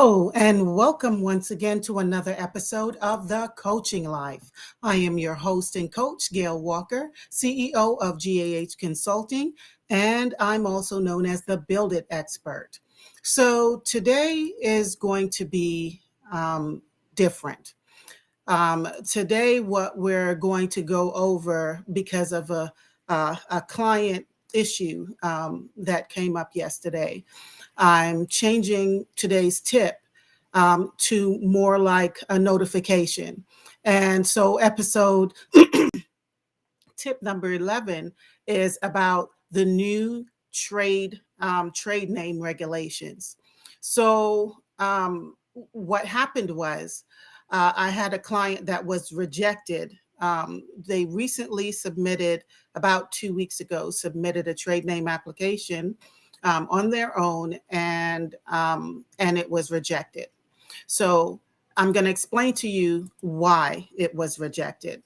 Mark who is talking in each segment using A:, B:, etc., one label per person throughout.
A: Hello, and welcome once again to another episode of The Coaching Life. I am your host and coach, Gail Walker, CEO of GAH Consulting, and I'm also known as the Build It Expert. So today is going to be different. Today, what we're going to go over because of a client issue that came up yesterday. I'm changing today's tip to more like a notification. And so, episode tip number 11 is about the new trade name regulations. So, what happened was I had a client that was rejected. They recently submitted, about 2 weeks ago, submitted a trade name application on their own, and it was rejected. So I'm going to explain to you why it was rejected.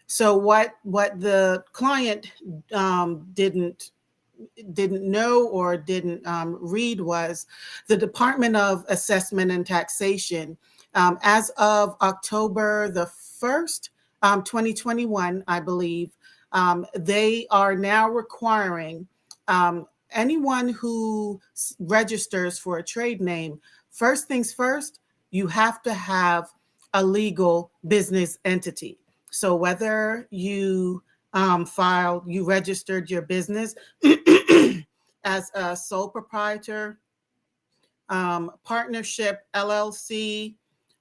A: So what the client didn't know or didn't read was the Department of Assessment and Taxation, as of October the 1st, 2021, I believe, they are now requiring anyone who registers for a trade name, first things first, you have to have a legal business entity. So whether you you registered your business as a sole proprietor, partnership, LLC,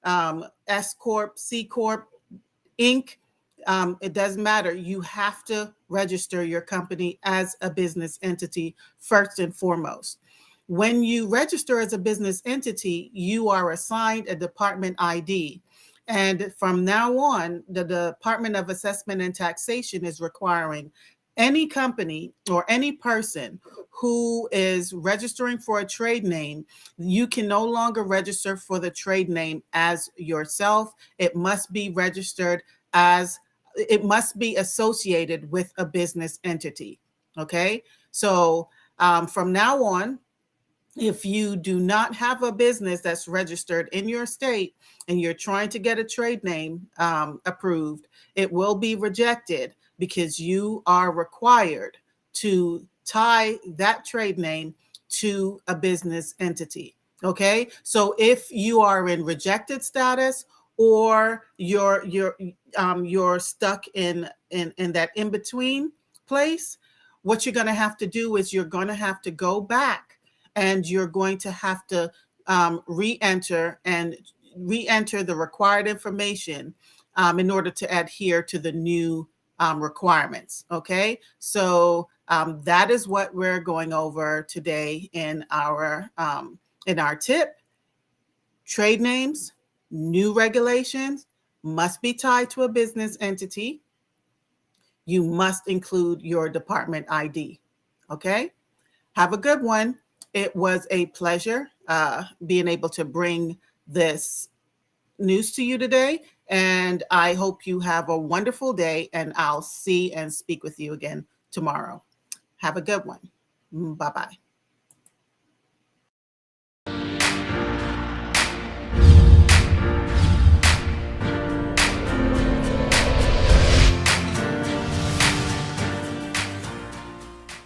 A: S Corp, C Corp, Inc., it doesn't matter. You have to register your company as a business entity first and foremost. When you register as a business entity, you are assigned a department ID. And from now on, the Department of Assessment and Taxation is requiring any company or any person who is registering for a trade name, you can no longer register for the trade name as yourself. It must be registered as, it must be associated with a business entity. Okay. So from now on, if you do not have a business that's registered in your state and you're trying to get a trade name approved, it will be rejected because you are required to tie that trade name to a business entity. Okay, so if you are in rejected status or you're stuck in that in between place, what you're going to have to do is you're going to have to go back and you're going to have to re-enter the required information in order to adhere to the new requirements. Okay, so that is what we're going over today in our tip. Trade names, new regulations must be tied to a business entity. You must include your department ID. Okay, have a good one. It was a pleasure being able to bring this news to you today. And I hope you have a wonderful day, and I'll see and speak with you again tomorrow. Have a good one. Bye-bye.